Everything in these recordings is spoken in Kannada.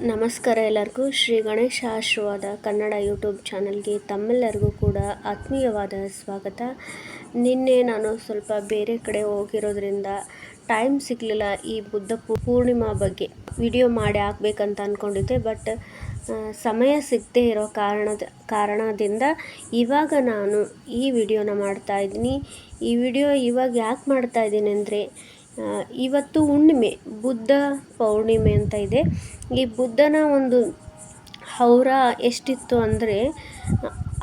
ನಮಸ್ಕಾರ ಎಲ್ಲರಿಗೂ. ಶ್ರೀ ಗಣೇಶ ಆಶೀರ್ವಾದ ಕನ್ನಡ ಯೂಟ್ಯೂಬ್ ಚಾನಲ್ಗೆ ತಮ್ಮೆಲ್ಲರಿಗೂ ಕೂಡ ಆತ್ಮೀಯವಾದ ಸ್ವಾಗತ. ನಿನ್ನೆ ನಾನು ಸ್ವಲ್ಪ ಬೇರೆ ಕಡೆ ಹೋಗಿರೋದ್ರಿಂದ ಟೈಮ್ ಸಿಗಲಿಲ್ಲ ಈ ಬುದ್ಧ ಪೂರ್ಣಿಮಾ ಬಗ್ಗೆ ವಿಡಿಯೋ ಮಾಡಿ ಹಾಕ್ಬೇಕಂತ ಅಂದ್ಕೊಂಡಿದ್ದೆ. ಬಟ್ ಸಮಯ ಸಿಗದೇ ಇರೋ ಕಾರಣದಿಂದ ಇವಾಗ ನಾನು ಈ ವಿಡಿಯೋನ ಮಾಡ್ತಾ ಇದ್ದೀನಿ. ಈ ವಿಡಿಯೋ ಇವಾಗ ಯಾಕೆ ಮಾಡ್ತಾ ಇದ್ದೀನಿ ಅಂದರೆ, ಇವತ್ತು ಹುಣ್ಣಿಮೆ, ಬುದ್ಧ ಪೌರ್ಣಿಮೆ ಅಂತ ಇದೆ. ಈ ಬುದ್ಧನ ಒಂದು ಔರ ಎಷ್ಟಿತ್ತು ಅಂದರೆ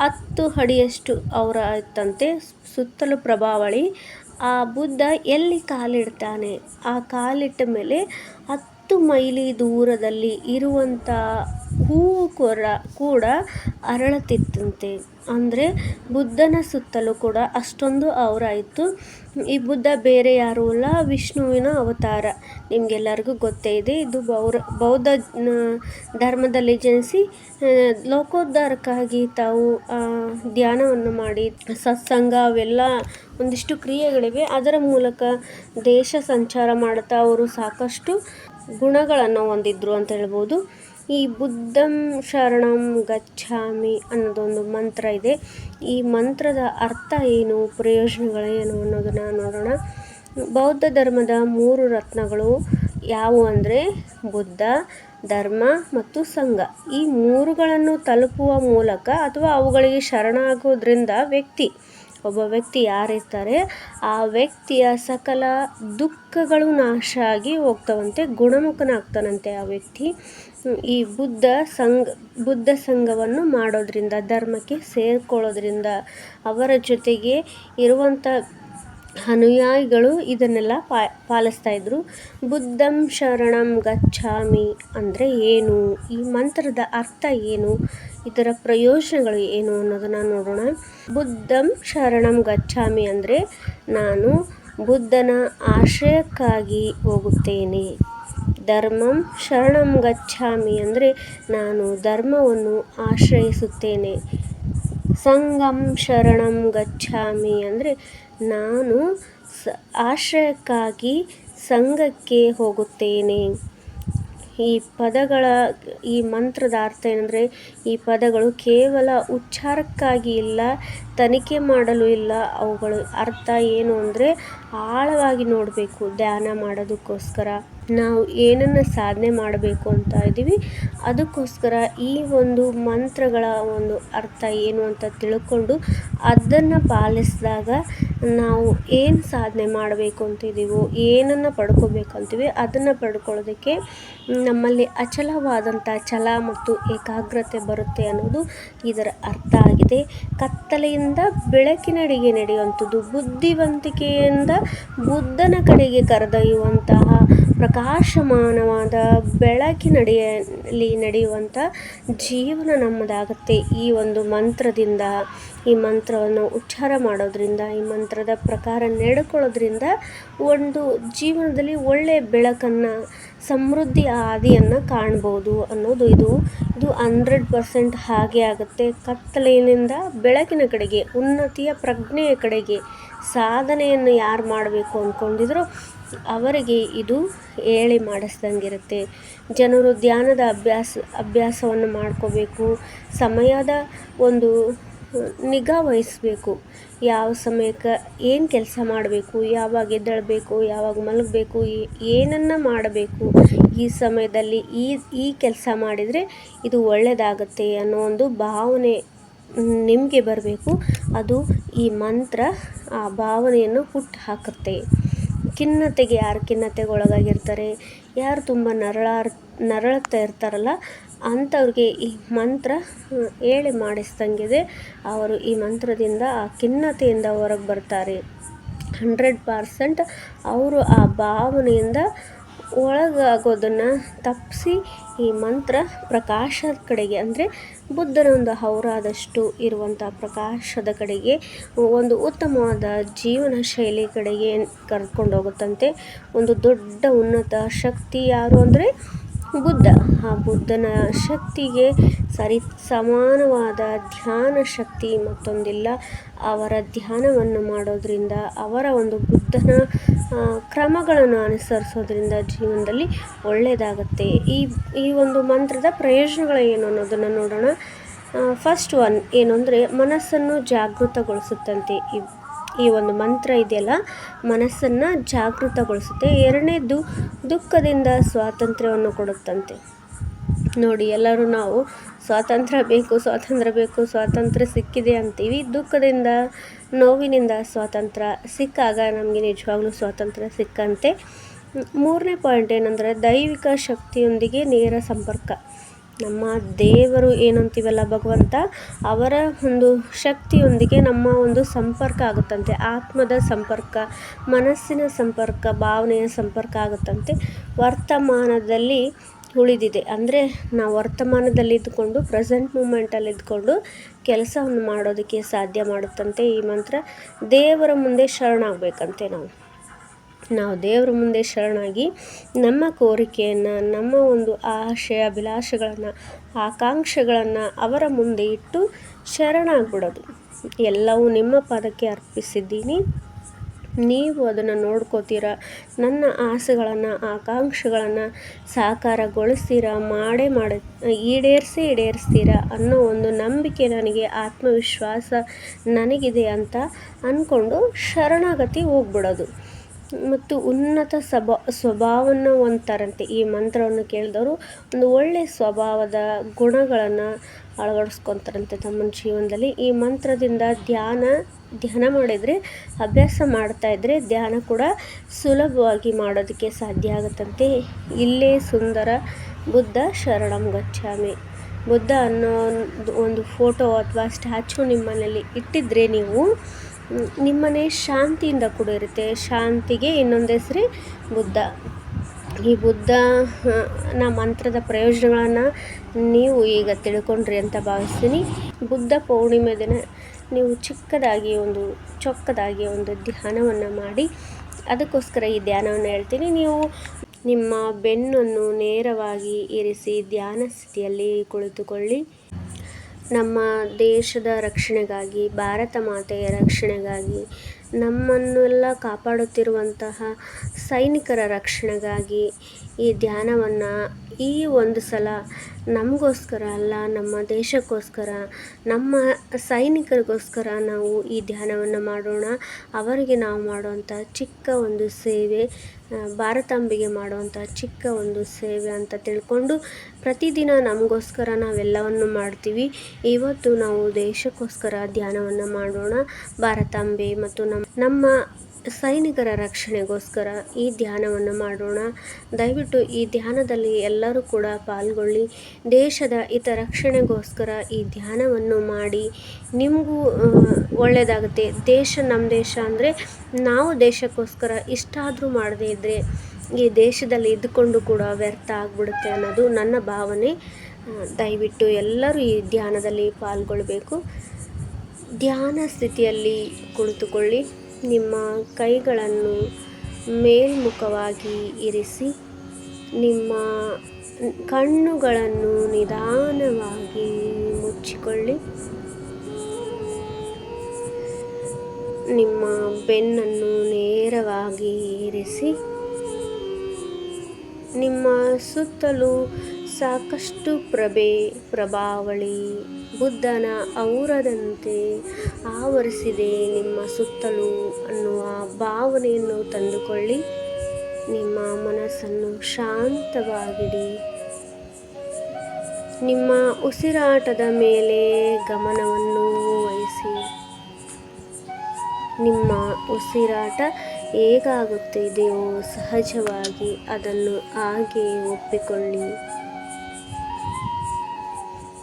10 ಅಡಿಯಷ್ಟು ಔರ ಇತ್ತಂತೆ. ಸುತ್ತಲೂ ಪ್ರಭಾವಳಿ. ಆ ಬುದ್ಧ ಎಲ್ಲಿ ಕಾಲಿಡ್ತಾನೆ, ಆ ಕಾಲಿಟ್ಟ ಮೇಲೆ 10 ಮೈಲಿ ದೂರದಲ್ಲಿ ಇರುವಂಥ ಹೂವು ಕೂಡ ಅರಳುತ್ತಿತ್ತಂತೆ. ಅಂದರೆ ಬುದ್ಧನ ಸುತ್ತಲೂ ಕೂಡ ಅಷ್ಟೊಂದು ಔರ ಇತ್ತು. ಈ ಬುದ್ಧ ಬೇರೆ ಯಾರೂ ಅಲ್ಲ, ವಿಷ್ಣುವಿನ ಅವತಾರ. ನಿಮಗೆಲ್ಲರಿಗೂ ಗೊತ್ತೇ ಇದೆ. ಇದು ಬೌದ್ಧ ಧರ್ಮದಲ್ಲಿ ಜನಿಸಿ ಲೋಕೋದ್ಧಾರಕ್ಕಾಗಿ ತಾವು ಧ್ಯಾನವನ್ನು ಮಾಡಿ ಸತ್ಸಂಗ ಅವೆಲ್ಲ ಒಂದಿಷ್ಟು ಕ್ರಿಯೆಗಳಿವೆ. ಅದರ ಮೂಲಕ ದೇಶ ಸಂಚಾರ ಮಾಡುತ್ತಾ ಅವರು ಸಾಕಷ್ಟು ಗುಣಗಳನ್ನು ಹೊಂದಿದ್ರು ಅಂತ ಹೇಳ್ಬೋದು. ಈ ಬುದ್ಧಂ ಶರಣಂ ಗಚ್ಛಾಮಿ ಅನ್ನೋದೊಂದು ಮಂತ್ರ ಇದೆ. ಈ ಮಂತ್ರದ ಅರ್ಥ ಏನು, ಪ್ರಯೋಜನಗಳೇನು ಅನ್ನೋದನ್ನು ನೋಡೋಣ. ಬೌದ್ಧ ಧರ್ಮದ 3 ರತ್ನಗಳು ಯಾವುವು ಅಂದರೆ ಬುದ್ಧ, ಧರ್ಮ ಮತ್ತು ಸಂಘ. ಈ 3ಗಳನ್ನು ತಲುಪುವ ಮೂಲಕ ಅಥವಾ ಅವುಗಳಿಗೆ ಶರಣಾಗೋದ್ರಿಂದ ಒಬ್ಬ ವ್ಯಕ್ತಿ ಯಾರಿರ್ತಾರೆ ಆ ವ್ಯಕ್ತಿಯ ಸಕಲ ದುಃಖಗಳು ನಾಶ ಆಗಿ ಹೋಗ್ತವಂತೆ, ಗುಣಮುಖನಾಗ್ತಾನಂತೆ ಆ ವ್ಯಕ್ತಿ. ಈ ಬುದ್ಧ ಸಂಘವನ್ನು ಮಾಡೋದ್ರಿಂದ, ಧರ್ಮಕ್ಕೆ ಸೇರ್ಕೊಳ್ಳೋದ್ರಿಂದ, ಅವರ ಜೊತೆಗೆ ಇರುವಂಥ ಅನುಯಾಯಿಗಳು ಇದನ್ನೆಲ್ಲ ಪಾಲಿಸ್ತಾ ಇದ್ರು. ಬುದ್ಧಂ ಶರಣಂ ಗಚ್ಛಾಮಿ ಅಂದರೆ ಏನು, ಈ ಮಂತ್ರದ ಅರ್ಥ ಏನು, ಇದರ ಪ್ರಯೋಜನಗಳು ಏನು ಅನ್ನೋದನ್ನು ನೋಡೋಣ. ಬುದ್ಧಂ ಶರಣಂ ಗಚ್ಛಾಮಿ ಅಂದರೆ ನಾನು ಬುದ್ಧನ ಆಶ್ರಯಕ್ಕಾಗಿ ಹೋಗುತ್ತೇನೆ. ಧರ್ಮಂ ಶರಣಂ ಗಚ್ಛಾಮಿ ಅಂದರೆ ನಾನು ಧರ್ಮವನ್ನು ಆಶ್ರಯಿಸುತ್ತೇನೆ. ಸಂಘಂ ಶರಣಂ ಗಚ್ಛಾಮಿ ಅಂದರೆ ನಾನು ಆಶ್ರಯಕ್ಕಾಗಿ ಸಂಘಕ್ಕೆ ಹೋಗುತ್ತೇನೆ. ಈ ಮಂತ್ರದ ಅರ್ಥ ಏನಂದರೆ, ಈ ಪದಗಳು ಕೇವಲ ಉಚ್ಚಾರಕ್ಕಾಗಿ ಇಲ್ಲ, ತನಿಖೆ ಮಾಡಲು ಇಲ್ಲ. ಅವುಗಳ ಅರ್ಥ ಏನು ಅಂದರೆ ಆಳವಾಗಿ ನೋಡಬೇಕು. ಧ್ಯಾನ ಮಾಡೋದಕ್ಕೋಸ್ಕರ ನಾವು ಏನನ್ನು ಸಾಧನೆ ಮಾಡಬೇಕು ಅಂತ ಇದ್ದೀವಿ, ಅದಕ್ಕೋಸ್ಕರ ಈ ಒಂದು ಮಂತ್ರಗಳ ಒಂದು ಅರ್ಥ ಏನು ಅಂತ ತಿಳ್ಕೊಂಡು ಅದನ್ನು ಪಾಲಿಸಿದಾಗ ನಾವು ಏನು ಸಾಧನೆ ಮಾಡಬೇಕು ಅಂತಿದ್ದೀವೋ, ಏನನ್ನು ಪಡ್ಕೋಬೇಕಂತೀವಿ ಅದನ್ನು ಪಡ್ಕೊಳ್ಳೋದಕ್ಕೆ ನಮ್ಮಲ್ಲಿ ಅಚಲವಾದಂಥ ಛಲ ಮತ್ತು ಏಕಾಗ್ರತೆ ಬರುತ್ತೆ ಅನ್ನೋದು ಇದರ ಅರ್ಥ ಆಗಿದೆ. ಕತ್ತಲೆಯಿಂದ ಬೆಳಕಿನೆಡೆಗೆ ನಡೆಯುವಂಥದ್ದು, ಬುದ್ಧಿವಂತಿಕೆಯಿಂದ ಬುದ್ಧನ ಕಡೆಗೆ ಕರೆದೊಯ್ಯುವಂತಹ ಪ್ರಕಾಶಮಾನವಾದ ಬೆಳಕಿನಡಿಯಲ್ಲಿ ನಡೆಯುವಂಥ ಜೀವನ ನಮ್ಮದಾಗುತ್ತೆ. ಈ ಒಂದು ಮಂತ್ರದಿಂದ, ಈ ಮಂತ್ರವನ್ನು ಉಚ್ಚಾರ ಮಾಡೋದ್ರಿಂದ, ಈ ಮಂತ್ರದ ಪ್ರಕಾರ ನಡ್ಕೊಳ್ಳೋದ್ರಿಂದ ಒಂದು ಜೀವನದಲ್ಲಿ ಒಳ್ಳೆಯ ಬೆಳಕನ್ನು, ಸಮೃದ್ಧಿ ಹಾದಿಯನ್ನು ಕಾಣ್ಬೋದು ಅನ್ನೋದು ಇದು 100% ಹಾಗೆ ಆಗುತ್ತೆ. ಕತ್ತಲೆಯಿಂದ ಬೆಳಕಿನ ಕಡೆಗೆ, ಉನ್ನತಿಯ ಪ್ರಜ್ಞೆಯ ಕಡೆಗೆ ಸಾಧನೆಯನ್ನು ಯಾರು ಮಾಡಬೇಕು ಅಂದ್ಕೊಂಡಿದ್ರೋ ಅವರಿಗೆ ಇದು ಹೇಳಿ ಮಾಡಿಸ್ದಂಗಿರುತ್ತೆ. ಜನರು ಧ್ಯಾನದ ಅಭ್ಯಾಸವನ್ನು ಮಾಡ್ಕೋಬೇಕು. ಸಮಯದ ಒಂದು ನಿಗಾ ವಹಿಸಬೇಕು. ಯಾವ ಸಮಯಕ್ಕೆ ಏನು ಕೆಲಸ ಮಾಡಬೇಕು, ಯಾವಾಗ ಎದ್ದೇಳಬೇಕು, ಯಾವಾಗ ಮಲಗಬೇಕು, ಏನನ್ನು ಮಾಡಬೇಕು, ಈ ಸಮಯದಲ್ಲಿ ಈ ಕೆಲಸ ಮಾಡಿದರೆ ಇದು ಒಳ್ಳೆಯದಾಗತ್ತೆ ಅನ್ನೋ ಒಂದು ಭಾವನೆ ನಿಮಗೆ ಬರಬೇಕು. ಅದು ಈ ಮಂತ್ರ ಆ ಭಾವನೆಯನ್ನು ಹುಟ್ಟು ಹಾಕುತ್ತೆ. ಯಾರು ಖಿನ್ನತೆಗೆ ಒಳಗಾಗಿರ್ತಾರೆ, ಯಾರು ತುಂಬ ನರಳುತ್ತಾ ಇರ್ತಾರಲ್ಲ ಅಂಥವ್ರಿಗೆ ಈ ಮಂತ್ರ ಹೇಳಿ ಮಾಡಿಸ್ದಂಗಿದೆ. ಅವರು ಈ ಮಂತ್ರದಿಂದ ಆ ಖಿನ್ನತೆಯಿಂದ ಹೊರಗೆ ಬರ್ತಾರೆ. 100% ಅವರು ಆ ಭಾವನೆಯಿಂದ ಒಳಗಾಗೋದನ್ನು ತಪ್ಪಿಸಿ ಈ ಮಂತ್ರ ಪ್ರಕಾಶದ ಕಡೆಗೆ, ಅಂದರೆ ಬುದ್ಧನ ಒಂದು ಔರಾದಷ್ಟು ಇರುವಂಥ ಪ್ರಕಾಶದ ಕಡೆಗೆ, ಒಂದು ಉತ್ತಮವಾದ ಜೀವನ ಶೈಲಿ ಕಡೆಗೆ ಕರ್ಕೊಂಡು ಹೋಗುತ್ತಂತೆ. ಒಂದು ದೊಡ್ಡ ಉನ್ನತ ಶಕ್ತಿ ಯಾರು ಅಂದರೆ ಬುದ್ಧ. ಆ ಬುದ್ಧನ ಶಕ್ತಿಗೆ ಸಮಾನವಾದ ಧ್ಯಾನ ಶಕ್ತಿ ಮತ್ತೊಂದಿಲ್ಲ. ಅವರ ಧ್ಯಾನವನ್ನು ಮಾಡೋದ್ರಿಂದ, ಅವರ ಒಂದು ಬುದ್ಧನ ಕ್ರಮಗಳನ್ನು ಅನುಸರಿಸೋದ್ರಿಂದ ಜೀವನದಲ್ಲಿ ಒಳ್ಳೆಯದಾಗುತ್ತೆ. ಈ ಒಂದು ಮಂತ್ರದ ಪ್ರಯೋಜನಗಳು ಏನು ಅನ್ನೋದನ್ನು ನೋಡೋಣ. ಫಸ್ಟ್ ಒನ್ ಏನು ಅಂದರೆ ಮನಸ್ಸನ್ನು ಜಾಗೃತಗೊಳಿಸುತ್ತಂತೆ. ಈ ಒಂದು ಮಂತ್ರ ಇದೆಯಲ್ಲ, ಮನಸ್ಸನ್ನು ಜಾಗೃತಗೊಳಿಸುತ್ತೆ. ಎರಡನೇದು ದುಃಖದಿಂದ ಸ್ವಾತಂತ್ರ್ಯವನ್ನು ಕೊಡುತ್ತಂತೆ. ನೋಡಿ, ಎಲ್ಲರೂ ನಾವು ಸ್ವಾತಂತ್ರ್ಯ ಬೇಕು, ಸ್ವಾತಂತ್ರ್ಯ ಸಿಕ್ಕಿದೆ ಅಂತೀವಿ. ದುಃಖದಿಂದ, ನೋವಿನಿಂದ ಸ್ವಾತಂತ್ರ್ಯ ಸಿಕ್ಕಾಗ ನಮಗೆ ನಿಜವಾಗ್ಲೂ ಸ್ವಾತಂತ್ರ್ಯ ಸಿಕ್ಕಂತೆ. ಮೂರನೇ ಪಾಯಿಂಟ್ ಏನಂದರೆ ದೈವಿಕ ಶಕ್ತಿಯೊಂದಿಗೆ ನೇರ ಸಂಪರ್ಕ. ನಮ್ಮ ದೇವರು ಏನಂತೀವಲ್ಲ, ಭಗವಂತ, ಅವರ ಒಂದು ಶಕ್ತಿಯೊಂದಿಗೆ ನಮ್ಮ ಒಂದು ಸಂಪರ್ಕ ಆಗುತ್ತಂತೆ. ಆತ್ಮದ ಸಂಪರ್ಕ, ಮನಸ್ಸಿನ ಸಂಪರ್ಕ, ಭಾವನೆಯ ಸಂಪರ್ಕ ಆಗುತ್ತಂತೆ. ವರ್ತಮಾನದಲ್ಲಿ ಉಳಿದಿದೆ ಅಂದರೆ ನಾವು ವರ್ತಮಾನದಲ್ಲಿ ಇದ್ದುಕೊಂಡು, ಪ್ರೆಸೆಂಟ್ ಮೂಮೆಂಟಲ್ಲಿ ಇದ್ದುಕೊಂಡು ಕೆಲಸವನ್ನು ಮಾಡೋದಕ್ಕೆ ಸಾಧ್ಯ ಮಾಡುತ್ತಂತೆ ಈ ಮಂತ್ರ. ದೇವರ ಮುಂದೆ ಶರಣಾಗಬೇಕಂತೆ. ನಾವು ದೇವರ ಮುಂದೆ ಶರಣಾಗಿ ನಮ್ಮ ಕೋರಿಕೆಯನ್ನು, ನಮ್ಮ ಒಂದು ಆಶಯ ಅಭಿಲಾಷೆಗಳನ್ನು, ಆಕಾಂಕ್ಷೆಗಳನ್ನು ಅವರ ಮುಂದೆ ಇಟ್ಟು ಶರಣಾಗ್ಬಿಡೋದು. ಎಲ್ಲವೂ ನಿಮ್ಮ ಪಾದಕ್ಕೆ ಅರ್ಪಿಸಿದ್ದೀನಿ, ನೀವು ಅದನ್ನು ನೋಡ್ಕೋತೀರ, ನನ್ನ ಆಸೆಗಳನ್ನು, ಆಕಾಂಕ್ಷೆಗಳನ್ನು ಸಾಕಾರಗೊಳಿಸ್ತೀರ, ಈಡೇರಿಸ್ತೀರ ಅನ್ನೋ ಒಂದು ನಂಬಿಕೆ ನನಗೆ, ಆತ್ಮವಿಶ್ವಾಸ ನನಗಿದೆ ಅಂತ ಅಂದ್ಕೊಂಡು ಶರಣಾಗತಿ ಹೋಗ್ಬಿಡೋದು. ಮತ್ತು ಉನ್ನತ ಸ್ವಭಾವವನ್ನು ಹೊಂದ್ತಾರಂತೆ. ಈ ಮಂತ್ರವನ್ನು ಕೇಳಿದವರು ಒಂದು ಒಳ್ಳೆಯ ಸ್ವಭಾವದ ಗುಣಗಳನ್ನು ಅಳವಡಿಸ್ಕೊತಾರಂತೆ ತಮ್ಮ ಜೀವನದಲ್ಲಿ. ಈ ಮಂತ್ರದಿಂದ ಧ್ಯಾನ ಮಾಡಿದರೆ, ಅಭ್ಯಾಸ ಮಾಡ್ತಾಯಿದ್ರೆ ಧ್ಯಾನ ಕೂಡ ಸುಲಭವಾಗಿ ಮಾಡೋದಕ್ಕೆ ಸಾಧ್ಯ ಆಗುತ್ತಂತೆ. ಇಲ್ಲೇ ಸುಂದರ ಬುದ್ಧ ಶರಣಂ ಗಚ್ಚಾಮಿ. ಬುದ್ಧ ಅನ್ನೋ ಒಂದು ಫೋಟೋ ಅಥವಾ ಸ್ಟ್ಯಾಚು ನಿಮ್ಮನೇಲಿ ಇಟ್ಟಿದ್ರೆ ನೀವು, ನಿಮ್ಮನೆ ಶಾಂತಿಯಿಂದ ಕೂಡ ಇರುತ್ತೆ. ಶಾಂತಿಗೆ ಇನ್ನೊಂದು ಹೆಸರೇ ಬುದ್ಧ. ಈ ಬುದ್ಧನ ಮಂತ್ರದ ಪ್ರಯೋಜನಗಳನ್ನು ನೀವು ಈಗ ತಿಳ್ಕೊಂಡ್ರಿ ಅಂತ ಭಾವಿಸ್ತೀನಿ. ಬುದ್ಧ ಪೌರ್ಣಿಮೆ ದಿನ ನೀವು ಚೊಕ್ಕದಾಗಿ ಒಂದು ಧ್ಯಾನವನ್ನು ಮಾಡಿ. ಅದಕ್ಕೋಸ್ಕರ ಈ ಧ್ಯಾನವನ್ನು ಹೇಳ್ತೀನಿ. ನೀವು ನಿಮ್ಮ ಬೆನ್ನನ್ನು ನೇರವಾಗಿ ಇರಿಸಿ ಧ್ಯಾನ ಸ್ಥಿತಿಯಲ್ಲಿ ಕುಳಿತುಕೊಳ್ಳಿ. ನಮ್ಮ ದೇಶದ ರಕ್ಷಣೆಗಾಗಿ, ಭಾರತ ಮಾತೆಯ ರಕ್ಷಣೆಗಾಗಿ, ನಮ್ಮನ್ನೆಲ್ಲ ಕಾಪಾಡುತ್ತಿರುವಂತಹ ಸೈನಿಕರ ರಕ್ಷಣೆಗಾಗಿ ಈ ಧ್ಯಾನವನ್ನು ಈ ಒಂದು ಸಲ ನಮಗೋಸ್ಕರ ಅಲ್ಲ, ನಮ್ಮ ದೇಶಕ್ಕೋಸ್ಕರ, ನಮ್ಮ ಸೈನಿಕರಿಗೋಸ್ಕರ ನಾವು ಈ ಧ್ಯಾನವನ್ನು ಮಾಡೋಣ. ಅವರಿಗೆ ನಾವು ಮಾಡುವಂಥ ಚಿಕ್ಕ ಒಂದು ಸೇವೆ, ಭಾರತಾಂಬೆಗೆ ಮಾಡುವಂಥ ಚಿಕ್ಕ ಒಂದು ಸೇವೆ ಅಂತ ತಿಳ್ಕೊಂಡು ಪ್ರತಿದಿನ ನಮಗೋಸ್ಕರ ನಾವೆಲ್ಲವನ್ನು ಮಾಡ್ತೀವಿ. ಇವತ್ತು ನಾವು ದೇಶಕ್ಕೋಸ್ಕರ ಧ್ಯಾನವನ್ನು ಮಾಡೋಣ. ಭಾರತಾಂಬೆ ಮತ್ತು ನಮ್ಮ ಸೈನಿಕರ ರಕ್ಷಣೆಗೋಸ್ಕರ ಈ ಧ್ಯಾನವನ್ನು ಮಾಡೋಣ. ದಯವಿಟ್ಟು ಈ ಧ್ಯಾನದಲ್ಲಿ ಎಲ್ಲರೂ ಕೂಡ ಪಾಲ್ಗೊಳ್ಳಿ. ದೇಶದ ರಕ್ಷಣೆಗೋಸ್ಕರ ಈ ಧ್ಯಾನವನ್ನು ಮಾಡಿ. ನಿಮಗೂ ಒಳ್ಳೆಯದಾಗುತ್ತೆ. ನಮ್ಮ ದೇಶ ಅಂದರೆ ನಾವು ದೇಶಕ್ಕೋಸ್ಕರ ಇಷ್ಟಾದರೂ ಮಾಡದೇ ಇದ್ದರೆ ಈ ದೇಶದಲ್ಲಿ ಇದ್ದುಕೊಂಡು ಕೂಡ ವ್ಯರ್ಥ ಆಗಿಬಿಡುತ್ತೆ ಅನ್ನೋದು ನನ್ನ ಭಾವನೆ. ದಯವಿಟ್ಟು ಎಲ್ಲರೂ ಈ ಧ್ಯಾನದಲ್ಲಿ ಪಾಲ್ಗೊಳ್ಳಬೇಕು. ಧ್ಯಾನ ಸ್ಥಿತಿಯಲ್ಲಿ ಕುಳಿತುಕೊಳ್ಳಿ. ನಿಮ್ಮ ಕೈಗಳನ್ನು ಮೇಲ್ಮುಖವಾಗಿ ಇರಿಸಿ, ನಿಮ್ಮ ಕಣ್ಣುಗಳನ್ನು ನಿಧಾನವಾಗಿ ಮುಚ್ಚಿಕೊಳ್ಳಿ. ನಿಮ್ಮ ಬೆನ್ನನ್ನು ನೇರವಾಗಿ ಇರಿಸಿ. ನಿಮ್ಮ ಸುತ್ತಲೂ ಸಾಕಷ್ಟು ಪ್ರಭಾವಳಿ ಬುದ್ಧನ ಔರದಂತೆ ಆವರಿಸಿದೆ ನಿಮ್ಮ ಸುತ್ತಲೂ ಅನ್ನುವ ಭಾವನೆಯನ್ನು ತಂದುಕೊಳ್ಳಿ. ನಿಮ್ಮ ಮನಸ್ಸನ್ನು ಶಾಂತವಾಗಿಡಿ. ನಿಮ್ಮ ಉಸಿರಾಟದ ಮೇಲೆ ಗಮನವನ್ನು ವಹಿಸಿ. ನಿಮ್ಮ ಉಸಿರಾಟ ಹೇಗಾಗುತ್ತಿದೆಯೋ ಸಹಜವಾಗಿ ಅದನ್ನು ಹಾಗೆ ಒಪ್ಪಿಕೊಳ್ಳಿ.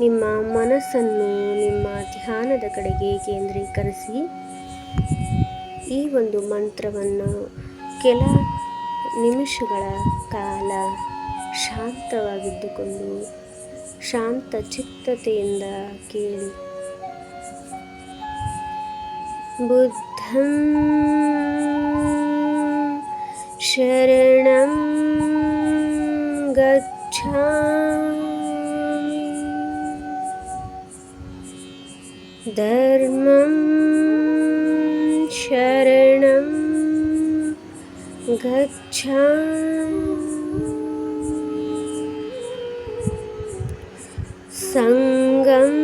ನಿಮ್ಮ ಮನಸ್ಸನ್ನು ನಿಮ್ಮ ಧ್ಯಾನದ ಕಡೆಗೆ ಕೇಂದ್ರೀಕರಿಸಿ. ಈ ಒಂದು ಮಂತ್ರವನ್ನು ಕೆಲ ನಿಮಿಷಗಳ ಕಾಲ ಶಾಂತವಾಗಿದ್ದುಕೊಂಡು ಶಾಂತ ಚಿತ್ತತೆಯಿಂದ ಕೇಳಿ. ಬುದ್ಧಂ ಶರಣಂ ಗಚ್ಛಾಮಿ, ಧರ್ಮಂ ಶರಣಂ ಸಂಗಂ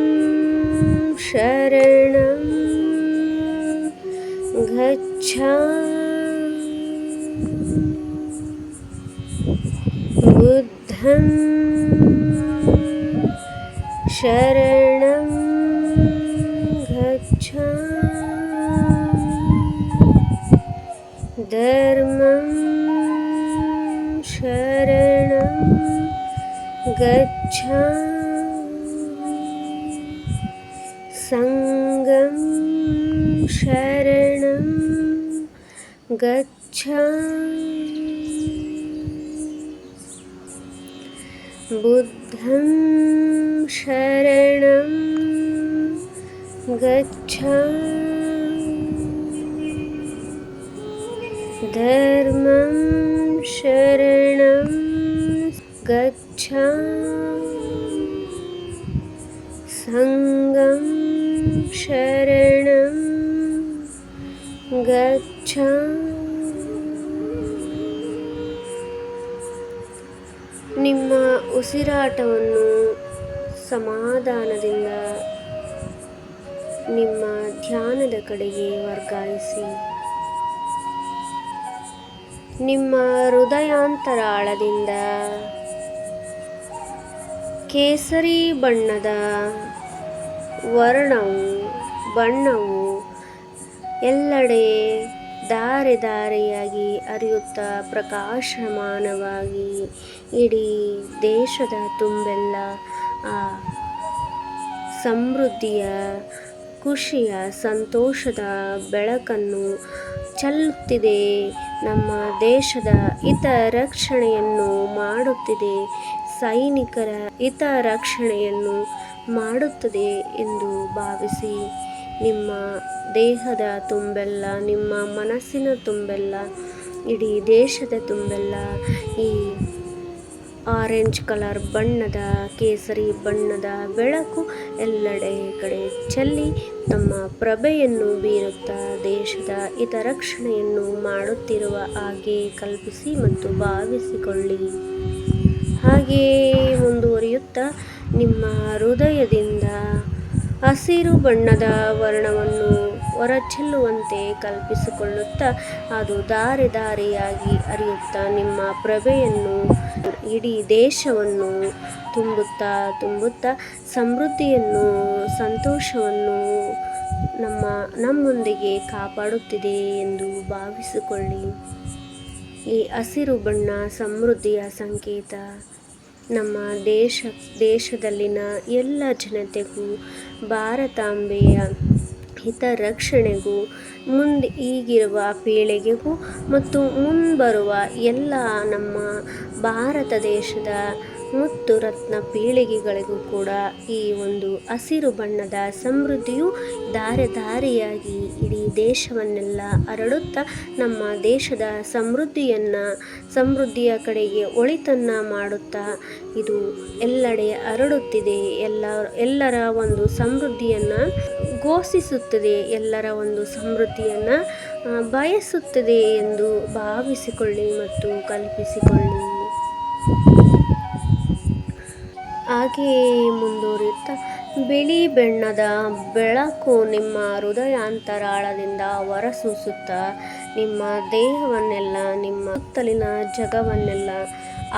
ಶರಣಂ ಬುದ್ಧಂ ಶರಣಂ ಧರ್ಮಂ ಶರಣಂ ಸಂಗಂ ಶರಣಂ ಬುದ್ಧಂ ಶರಣಂ ಧರ್ಮಂ ಶರಣಂ ಸಂಗಂ ಶರಣಂ ನಿಮ್ಮ ಉಸಿರಾಟವನ್ನು ಸಮಾಧಾನದಿಂದ ನಿಮ್ಮ ಧ್ಯಾನದ ಕಡೆಗೆ ವರ್ಗಾಯಿಸಿ. ನಿಮ್ಮ ಹೃದಯಾಂತರಾಳದಿಂದ ಕೇಸರಿ ಬಣ್ಣದ ಬಣ್ಣವು ಎಲ್ಲೆಡೆ ಧಾರೆ ಧಾರೆಯಾಗಿ ಹರಿಯುತ್ತಾ ಪ್ರಕಾಶಮಾನವಾಗಿ ಇಡೀ ದೇಶದ ತುಂಬೆಲ್ಲ ಆ ಸಮೃದ್ಧಿಯ, ಖುಷಿಯ, ಸಂತೋಷದ ಬೆಳಕನ್ನು ಚೆಲ್ಲುತ್ತಿದೆ. ನಮ್ಮ ದೇಶದ ಹಿತರಕ್ಷಣೆಯನ್ನು ಮಾಡುತ್ತಿದೆ, ಸೈನಿಕರ ಹಿತರಕ್ಷಣೆಯನ್ನು ಮಾಡುತ್ತದೆ ಎಂದು ಭಾವಿಸಿ. ನಿಮ್ಮ ದೇಹದ ತುಂಬೆಲ್ಲ, ನಿಮ್ಮ ಮನಸ್ಸಿನ ತುಂಬೆಲ್ಲ, ಇಡೀ ದೇಶದ ತುಂಬೆಲ್ಲ ಈ ಆರೆಂಜ್ ಕಲರ್ ಬಣ್ಣದ, ಕೇಸರಿ ಬಣ್ಣದ ಬೆಳಕು ಎಲ್ಲೆಡೆ ಕಡೆ ಚೆಲ್ಲಿ ತಮ್ಮ ಪ್ರಭೆಯನ್ನು ಬೀರುತ್ತಾ ದೇಶದ ಹಿತರಕ್ಷಣೆಯನ್ನು ಮಾಡುತ್ತಿರುವ ಹಾಗೆ ಕಲ್ಪಿಸಿ ಮತ್ತು ಭಾವಿಸಿಕೊಳ್ಳಿ. ಹಾಗೆಯೇ ಮುಂದುವರಿಯುತ್ತಾ ನಿಮ್ಮ ಹೃದಯದಿಂದ ಹಸಿರು ಬಣ್ಣದ ವರ್ಣವನ್ನು ಹೊರಚೆಲ್ಲುವಂತೆ ಕಲ್ಪಿಸಿಕೊಳ್ಳುತ್ತಾ ಅದು ಧಾರೆ ಧಾರೆಯಾಗಿ ಹರಿಯುತ್ತಾ ನಿಮ್ಮ ಪ್ರಭೆಯನ್ನು ಇಡೀ ದೇಶವನ್ನು ತುಂಬುತ್ತಾ ಸಮೃದ್ಧಿಯನ್ನು, ಸಂತೋಷವನ್ನು ನಮ್ಮೊಂದಿಗೆ ಕಾಪಾಡುತ್ತಿದೆ ಎಂದು ಭಾವಿಸಿಕೊಳ್ಳಿ. ಈ ಹಸಿರು ಬಣ್ಣ ಸಮೃದ್ಧಿಯ ಸಂಕೇತ. ನಮ್ಮ ದೇಶದಲ್ಲಿನ ಎಲ್ಲ ಜನತೆಗೂ, ಭಾರತಾಂಬೆಯ ಹಿತರಕ್ಷಣೆಗೂ, ಈಗಿರುವ ಪೀಳಿಗೆಗೂ ಮತ್ತು ಮುಂಬರುವ ಎಲ್ಲ ನಮ್ಮ ಭಾರತ ದೇಶದ ಮುತ್ತು ರತ್ನ ಪೀಳಿಗೆಗಳಿಗೂ ಕೂಡ ಈ ಒಂದು ಹಸಿರು ಬಣ್ಣದ ಸಮೃದ್ಧಿಯು ಧಾರೆ ಧಾರೆಯಾಗಿ ಇಡೀ ದೇಶವನ್ನೆಲ್ಲ ಹರಡುತ್ತಾ ನಮ್ಮ ದೇಶದ ಸಮೃದ್ಧಿಯ ಕಡೆಗೆ ಒಳಿತನ್ನು ಮಾಡುತ್ತಾ ಇದು ಎಲ್ಲೆಡೆ ಹರಡುತ್ತಿದೆ. ಎಲ್ಲರ ಒಂದು ಸಮೃದ್ಧಿಯನ್ನು ಘೋಷಿಸುತ್ತದೆ, ಎಲ್ಲರ ಒಂದು ಸಮೃದ್ಧಿಯನ್ನು ಬಯಸುತ್ತದೆ ಎಂದು ಭಾವಿಸಿಕೊಳ್ಳಿ ಮತ್ತು ಕಲ್ಪಿಸಿಕೊಳ್ಳಿ. ಹಾಗೆಯೇ ಮುಂದುವರಿಯುತ್ತಾ ಬಿಳಿ ಬಣ್ಣದ ಬೆಳಕು ನಿಮ್ಮ ಹೃದಯಾಂತರಾಳದಿಂದ ಹೊರಸೂಸುತ್ತಾ ನಿಮ್ಮ ದೇಹವನ್ನೆಲ್ಲ, ನಿಮ್ಮ ಸುತ್ತಲಿನ ಜಗವನ್ನೆಲ್ಲ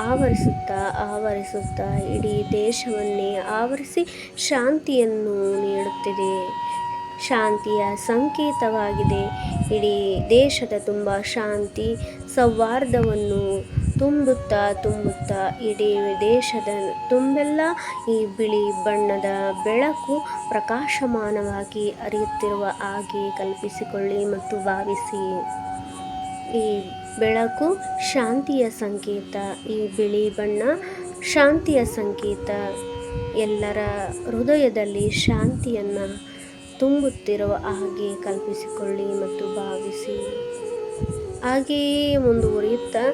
ಆವರಿಸುತ್ತಾ ಇಡೀ ದೇಶವನ್ನೇ ಆವರಿಸಿ ಶಾಂತಿಯನ್ನು ನೀಡುತ್ತಿದೆ. ಶಾಂತಿಯ ಸಂಕೇತವಾಗಿದೆ. ಇಡೀ ದೇಶದ ತುಂಬ ಶಾಂತಿ, ಸೌಹಾರ್ದವನ್ನು ತುಂಬುತ್ತಾ ಇಡೀ ದೇಶದ ತುಂಬೆಲ್ಲ ಈ ಬಿಳಿ ಬಣ್ಣದ ಬೆಳಕು ಪ್ರಕಾಶಮಾನವಾಗಿ ಹರಿಯುತ್ತಿರುವ ಹಾಗೆ ಕಲ್ಪಿಸಿಕೊಳ್ಳಿ ಮತ್ತು ಭಾವಿಸಿ. ಈ ಬೆಳಕು ಶಾಂತಿಯ ಸಂಕೇತ. ಈ ಬಿಳಿ ಬಣ್ಣ ಶಾಂತಿಯ ಸಂಕೇತ. ಎಲ್ಲರ ಹೃದಯದಲ್ಲಿ ಶಾಂತಿಯನ್ನು ತುಂಬುತ್ತಿರುವ ಹಾಗೆ ಕಲ್ಪಿಸಿಕೊಳ್ಳಿ ಮತ್ತು ಭಾವಿಸಿ. ಹಾಗೆಯೇ ಮುಂದುವರಿಯುತ್ತಾ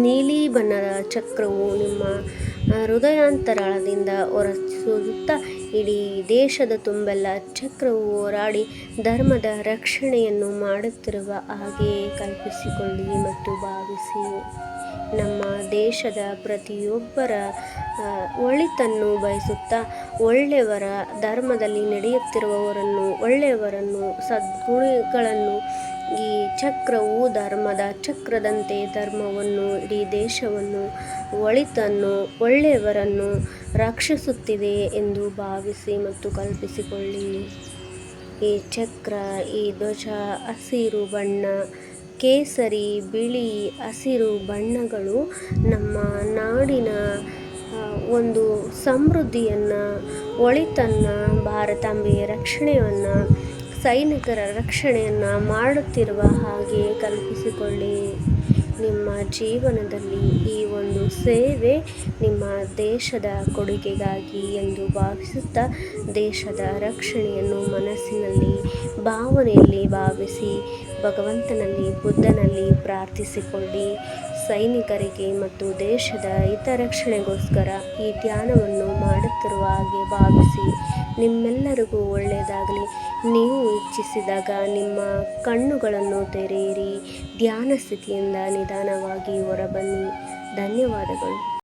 ನೀಲಿ ಬಣ್ಣದ ಚಕ್ರವು ನಿಮ್ಮ ಹೃದಯಾಂತರಾಳದಿಂದ ಹೊರಸೂಸುತ್ತಾ ಇಡೀ ದೇಶದ ತುಂಬೆಲ್ಲ ಚಕ್ರವು ಹೋರಾಡಿ ಧರ್ಮದ ರಕ್ಷಣೆಯನ್ನು ಮಾಡುತ್ತಿರುವ ಹಾಗೆ ಕಲ್ಪಿಸಿಕೊಳ್ಳಿ ಮತ್ತು ಭಾವಿಸಿ. ನಮ್ಮ ದೇಶದ ಪ್ರತಿಯೊಬ್ಬರ ಒಳಿತನ್ನು ಬಯಸುತ್ತಾ ಒಳ್ಳೆಯವರ ಧರ್ಮದಲ್ಲಿ ನಡೆಯುತ್ತಿರುವವರನ್ನು, ಒಳ್ಳೆಯವರನ್ನು, ಸದ್ಗುಣಿಗಳನ್ನು ಈ ಚಕ್ರವು ಧರ್ಮದ ಚಕ್ರದಂತೆ ಧರ್ಮವನ್ನು, ಇಡೀ ದೇಶವನ್ನು, ಒಳಿತನ್ನು, ಒಳ್ಳೆಯವರನ್ನು ರಕ್ಷಿಸುತ್ತಿದೆ ಎಂದು ಭಾವಿಸಿ ಮತ್ತು ಕಲ್ಪಿಸಿಕೊಳ್ಳಿ. ಈ ಚಕ್ರ, ಈ ಧ್ವಜ, ಹಸಿರು ಬಣ್ಣ, ಕೇಸರಿ, ಬಿಳಿ, ಹಸಿರು ಬಣ್ಣಗಳು ನಮ್ಮ ನಾಡಿನ ಒಂದು ಸಮೃದ್ಧಿಯನ್ನು, ಒಳಿತನ್ನು, ಭಾರತಾಂಬೆಯ ರಕ್ಷಣೆಯನ್ನು, ಸೈನಿಕರ ರಕ್ಷಣೆಯನ್ನು ಮಾಡುತ್ತಿರುವ ಹಾಗೆ ಕಲ್ಪಿಸಿಕೊಳ್ಳಿ. ನಿಮ್ಮ ಜೀವನದಲ್ಲಿ ಈ ಒಂದು ಸೇವೆ ನಿಮ್ಮ ದೇಶದ ಕೊಡುಗೆಗಾಗಿ ಎಂದು ಭಾವಿಸುತ್ತಾ ದೇಶದ ರಕ್ಷಣೆಯನ್ನು ಮನಸ್ಸಿನಲ್ಲಿ, ಭಾವನೆಯಲ್ಲಿ ಭಾವಿಸಿ ಭಗವಂತನಲ್ಲಿ, ಬುದ್ಧನಲ್ಲಿ ಪ್ರಾರ್ಥಿಸಿಕೊಳ್ಳಿ. ಸೈನಿಕರಿಗೆ ಮತ್ತು ದೇಶದ ಹಿತರಕ್ಷಣೆಗೋಸ್ಕರ ಈ ಧ್ಯಾನವನ್ನು ಮಾಡುತ್ತಿರುವ ಹಾಗೆ ಭಾವಿಸಿ. ನಿಮ್ಮೆಲ್ಲರಿಗೂ ಒಳ್ಳೆಯದಾಗಲಿ. ನೀವು ಇಚ್ಛಿಸಿದಾಗ ನಿಮ್ಮ ಕಣ್ಣುಗಳನ್ನು ತೆರೆಯಿರಿ. ಧ್ಯಾನ ಸ್ಥಿತಿಯಿಂದ ನಿಧಾನವಾಗಿ ಹೊರಬನ್ನಿ. ಧನ್ಯವಾದಗಳು.